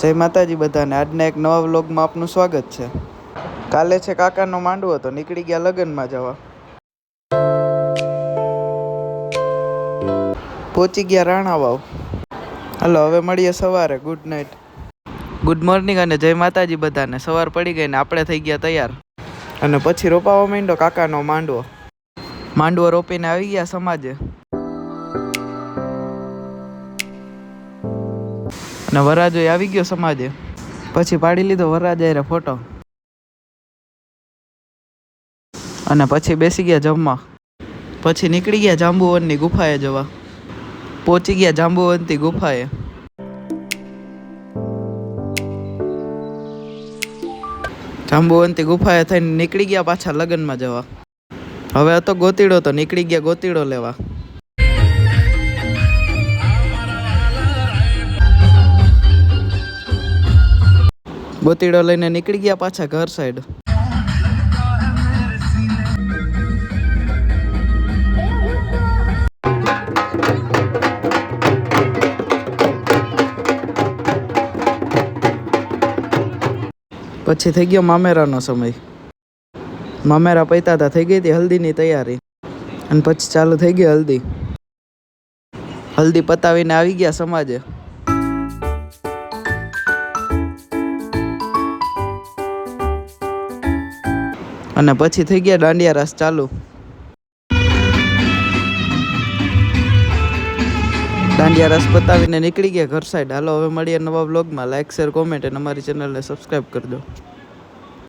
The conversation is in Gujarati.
જય માતાજી બધાને. આજના એક નવા વ્લોગમાં આપનું સ્વાગત છે. કાલે છે કાકાનો માંડવો, તો નીકળી ગયા લગ્નમાં જવા. પહોંચી ગયા રાણાવાવ. હાલો હવે મળીએ સવારે. ગુડ નાઇટ, ગુડ મોર્નિંગ અને જય માતાજી બધાને. સવાર પડી ગઈ ને આપણે થઈ ગયા તૈયાર. અને પછી રોપાવા માંડ્યો કાકાનો માંડવો. માંડવો રોપીને આવી ગયા સમાજે. અને વરાજો આવી ગયો સમાજે. પછી પાડી લીધો વરરાજાએ ફોટો. અને પછી બેસી ગયા જમવા. પછી નીકળી ગયા જાંબુવનની ગુફાએ જવા. પહોંચી ગયા જાંબુવનની ગુફાએ. જાંબુવનની ગુફાએ થઈને નીકળી ગયા પાછા લગ્નમાં જવા. હવે હતો ગોતીડો, તો નીકળી ગયા ગોતીડો લેવા. ગોતીડો લઈને નીકળી ગયા પાછા ઘર સાઈડ. પછી થઈ ગયો મામેરાનો સમય. મામેરા પૈતા હતા, થઈ ગઈ હતી હલ્દીની તૈયારી. અને પછી ચાલુ થઈ ગઈ હલ્દી. હલ્દી પતાવીને આવી ગયા સમાજે. અને પછી થઈ ગયા દાંડિયા રાસ ચાલુ. દાંડિયા રાસ પતાવીને નીકળી ગયા ઘર સાઈડ. હાલો હવે મળીએ નવા વ્લોગમાં. લાઈક, શેર, કોમેન્ટ અને અમારી ચેનલને સબસ્ક્રાઈબ કરજો.